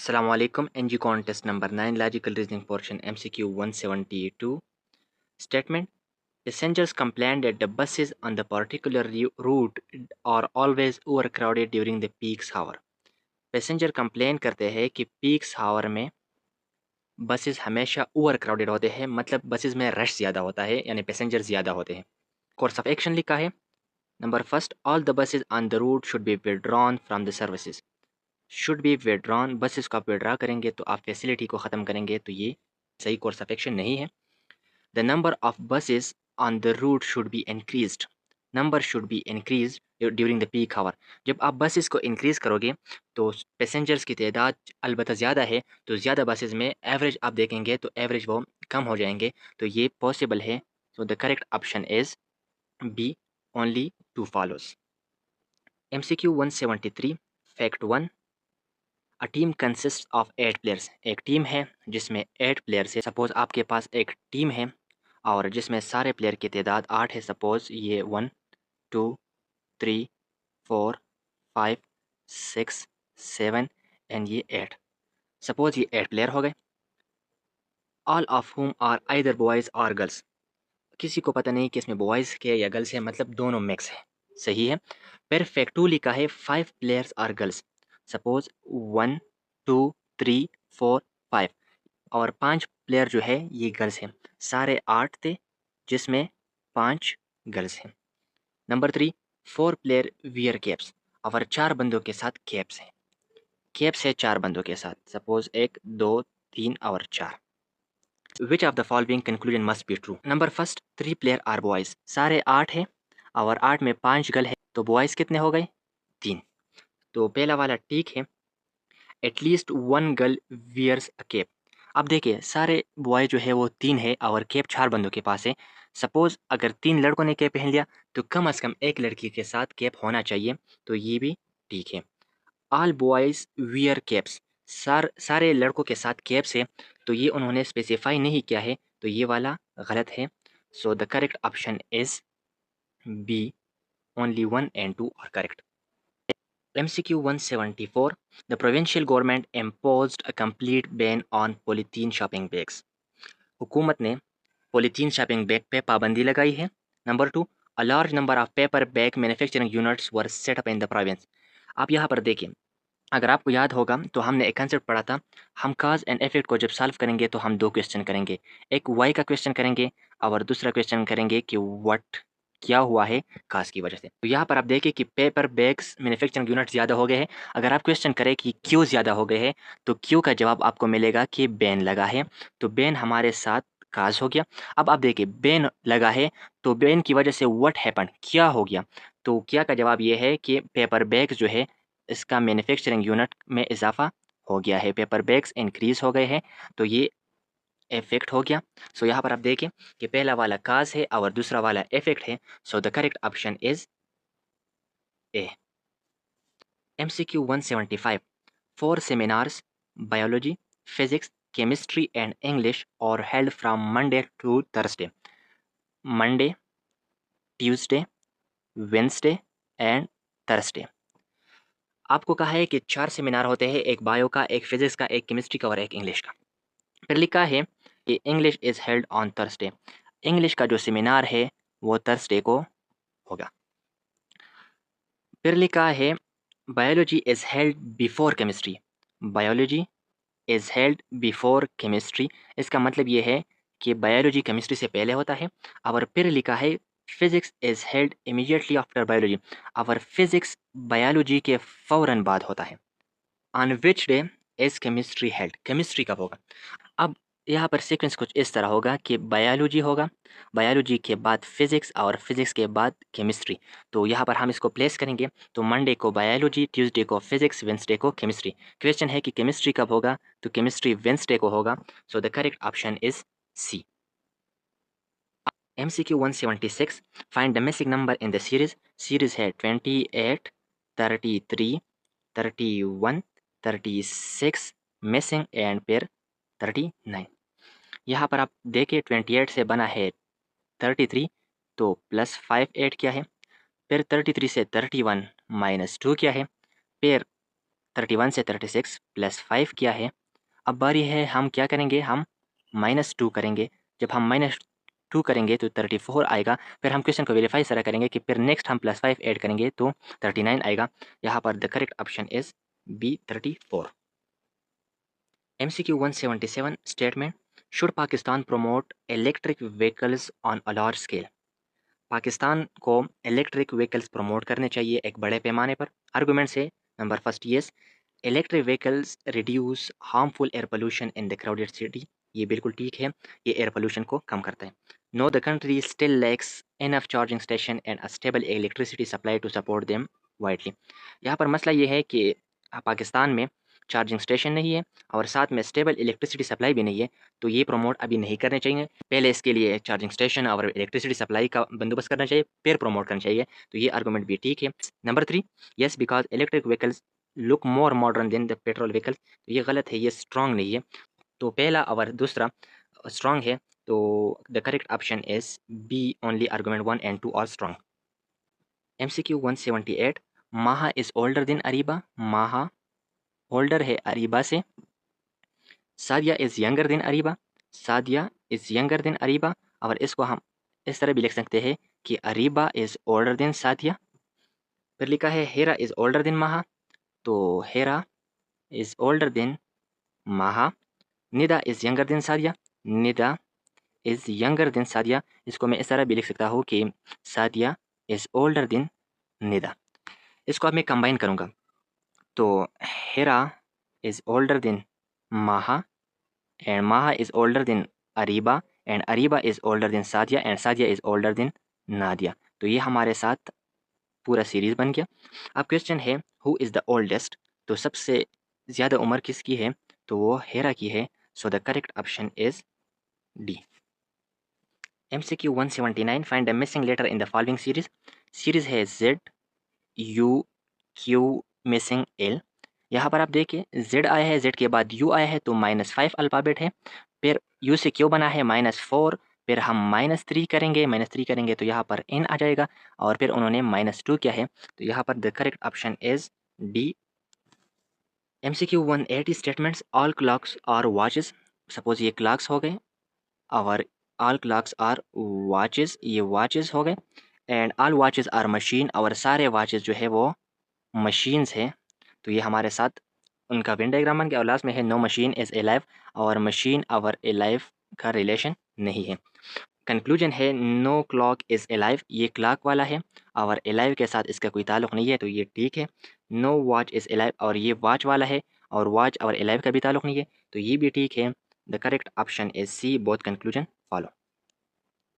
Assalamu alaikum. NG contest number 9 logical reasoning portion MCQ 172 statement. Passengers complained that the buses on the particular route are always overcrowded during the peak hour. Passenger complain करते हैं कि peaks हावर में buses हमेशा over crowded होते हैं, मतलब buses में rush ज़्यादा होता है, यानी पैसेंजर ज़्यादा होते हैं. कोर्स ऑफ एक्शन लिखा है. Number first, all the buses on the route should be withdrawn from the services. Should be withdrawn, buses को आप विड्रा करेंगे तो आप फैसिलिटी को ख़त्म करेंगे, तो ये सही कोर्स ऑफ एक्शन नहीं है. The number of buses on the route should be increased. Number should be increase during the peak hour. जब आप बसेस को इंक्रीज़ करोगे तो पैसेंजर्स की तादाद अलबत्ता ज़्यादा है, तो ज़्यादा बसेस में एवरेज आप देखेंगे तो एवरेज वो कम हो जाएंगे, तो ये पॉसिबल है. So the correct option is B, only two follows. MCQ 173 fact 1. A team consist of 8 players. एक टीम है जिसमें 8 प्लेयर्स है. सपोज़ आपके पास एक टीम है और जिसमें सारे प्लेयर की तादाद 8 है. सपोज़ ये 1 2 3 4 5 6 7 एंड ये 8. सपोज़ ये 8 प्लेयर हो गए. All of whom are either boys और गर्ल्स. किसी को पता नहीं कि इसमें बॉयज़ के या गर्ल्स है, मतलब दोनों मिक्स है. सही है. परफेक्ट 2 लिखा है 5 प्लेयर्स आर गर्ल्स. सपोज़ 1 2 3 4 5 और 5 प्लेयर जो है ये गर्ल्स हैं. सारे 8 थे जिसमें 5 गर्ल्स हैं. Number 3, 4 player wear caps. और 4 बंदों के साथ कैप्स हैं. कैप्स है 4 बंदों के साथ. सपोज़ 1 2 3 और 4. Which of the following conclusion must be true. Number first, 3 player are boys. सारे 8 हैं और 8 में 5 गर्ल है, तो बॉयज़ कितने हो गए? 3. तो पहला वाला ठीक है. At least 1 girl wears a cap. अब देखिए सारे बॉय जो है वो 3 है और कैप 4 बंदों के पास है. सपोज़ अगर 3 लड़कों ने कैप पहन लिया तो कम से कम एक लड़की के साथ कैप होना चाहिए, तो ये भी ठीक है. All boys wear caps. सारे लड़कों के साथ कैप्स है, तो ये उन्होंने स्पेसिफाई नहीं किया है, तो ये वाला गलत है. So the correct option is B, only 1 and 2 are correct. MCQ 174. The provincial government imposed a complete ban on polythene shopping bags. हुकूमत ने पॉलीथीन शॉपिंग बैग पे पाबंदी लगाई है. Number 2, a large number of paper bag manufacturing units were set up in the province. आप यहाँ पर देखिए, अगर आपको याद होगा तो हमने एक कंसेप्ट पढ़ा था. हम काज एंड इफेक्ट को जब सॉल्व करेंगे तो हम 2 क्वेश्चन करेंगे. एक वाई का क्वेश्चन करेंगे और दूसरा क्वेश्चन करेंगे कि व्हाट क्या हुआ है काज की वजह से. तो यहाँ पर आप देखिए कि पेपर बैग्स मैन्युफैक्चरिंग यूनिट ज़्यादा हो गए हैं. अगर आप क्वेश्चन करें कि क्यों ज़्यादा हो गए हैं, तो क्यों का जवाब आपको मिलेगा कि बैन लगा है. तो बैन हमारे साथ काज हो गया. अब आप देखिए बैन लगा है, तो बैन की वजह से व्हाट हैपन, क्या हो गया. तो क्या का जवाब ये है कि पेपर बैग्स जो है इसका मैन्युफैक्चरिंग यूनिट में इजाफा हो गया है. पेपर बैग्स इंक्रीज हो गए हैं, तो ये इफेक्ट हो गया. सो यहाँ पर आप देखें कि पहला वाला काज है और दूसरा वाला इफेक्ट है. So the correct option is a. MCQ 175. 4 seminars, biology, physics, chemistry and English are held from Monday to Thursday. Monday, Tuesday, Wednesday and Thursday. आपको कहा है कि 4 सेमिनार होते हैं, एक बायो का, एक फिजिक्स का, एक केमिस्ट्री का और एक इंग्लिश का. फिर लिखा है कि English is held on Thursday. English का जो सेमिनार है वो थर्सडे को होगा. फिर लिखा है biology is held before chemistry. Biology is held before chemistry. इसका मतलब ये है कि बायोलॉजी केमिस्ट्री से पहले होता है. और फिर लिखा है physics is held immediately after biology. और फिजिक्स बायोलॉजी के फ़ौरन बाद होता है. On which day is chemistry held. Chemistry कब होगा. अब यहाँ पर सीक्वेंस कुछ इस तरह होगा कि बायोलॉजी होगा, बायोलॉजी के बाद फिज़िक्स और फिज़िक्स के बाद केमिस्ट्री. तो यहाँ पर हम इसको प्लेस करेंगे. तो मंडे को बायोलॉजी, ट्यूसडे को फिज़िक्स, वेंसडे को केमिस्ट्री. क्वेश्चन है कि केमिस्ट्री कब होगा, तो केमिस्ट्री वेंसडे को होगा. So the correct option is C. MCQ 176. Find the missing number in the series. Series है 28, 33, 31, 36, मिसिंग एंड फिर 39. यहाँ पर आप देखिए 28 से बना है 33, तो प्लस 5 ऐड किया है. फिर 33 से 31 माइनस 2 किया है. फिर 31 से 36 प्लस 5 किया है। अब बारी है हम क्या करेंगे, हम -2 करेंगे। जब हम -2 करेंगे तो 34 आएगा। फिर हम क्वेश्चन को वेरीफाई सारा करेंगे कि फिर नेक्स्ट हम +5 ऐड करेंगे तो 39 आएगा। यहाँ पर the correct option is B 34। MCQ 177 statement, should Pakistan promote electric vehicles on a large scale. Pakistan को इलेक्ट्रिक व्हीकल्स प्रमोट करने चाहिए एक बड़े पैमाने पर। आर्गूमेंट्स है, number first yes, electric vehicles reduce harmful air pollution in the crowded city. ये बिल्कुल ठीक है, ये एयर पोल्यूशन को कम करता है। No, the country still lacks enough charging station and a stable electricity supply to support them widely. यहाँ पर मसला ये है कि पाकिस्तान में चार्जिंग स्टेशन नहीं है और साथ में स्टेबल इलेक्ट्रिसिटी सप्लाई भी नहीं है, तो ये प्रमोट अभी नहीं करने चाहिए। पहले इसके लिए चार्जिंग स्टेशन और इलेक्ट्रिसिटी सप्लाई का बंदोबस्त करना चाहिए, फिर प्रमोट करना चाहिए। तो ये आर्गूमेंट भी ठीक है। Number 3, yes, because electric vehicles look more modern than the petrol vehicle. तो ये गलत है, ये स्ट्रॉन्ग नहीं है। तो पहला और दूसरा स्ट्रॉन्ग है, तो the correct option is B, only argument 1 and 2 are strong. MCQ 178, माहा इज ओल्डर देन अरीबा। माहा ओल्डर है अरीबा से। Sadia is younger than Areeba. Sadia is younger than Areeba. और इसको हम इस तरह भी लिख सकते हैं कि Areeba is older than Sadia. फिर लिखा है हेरा इज ओल्डर देन माहा, तो हेरा इज ओल्डर देन माहा। Nida is younger then Sadia. Nida is younger then Sadia. इसको मैं इस तरह भी लिख सकता हूँ कि Sadia is older then Nida. इसको अब मैं कंबाइन करूँगा, तो हेरा इज ओल्डर देन माहा and Maha is older than Ariba and Ariba is older than Sadia and Sadia is older than Nadia। तो ये हमारे साथ पूरा सीरीज बन गया। अब क्वेश्चन है हु इज़ द ओल्डेस्ट। तो सबसे ज़्यादा उम्र किसकी है, तो वो हेरा की है। So the correct option is D. MCQ 179, find the missing letter in the following series. Series है Z U Q missing L। यहाँ पर आप देखिए Z आया है, Z के बाद U आया है, तो -5 अल्फ़ाबेट है। फिर U से Q बना है -4। फिर हम -3 करेंगे, -3 करेंगे तो यहाँ पर N आ जाएगा। और फिर उन्होंने -2 किया है, तो यहाँ पर the correct option is D. MCQ 180 statements, all clocks are watches. Suppose ये क्लॉक्स हो गए और ऑल क्लॉक्स आर वॉचेस, ये वॉचेस हो गए। And all watches are machine, और सारे वॉचेस जो है वो मशीन्स हैं। तो ये हमारे साथ उनका वेन डायग्राम बन गया। और लास्ट में है no machine is a life, और मशीन और ए लाइफ का रिलेशन नहीं है। कंक्लूजन है no clock is a life, ये क्लॉक वाला है और ए लाइफ के साथ इसका कोई ताल्लुक़ नहीं है, तो ये ठीक है। No watch is a life, और ये वॉच वाला है और वॉच और ए लाइफ का भी ताल्लुक़ नहीं है, तो ये भी ठीक है। The correct option is C, both conclusion follow.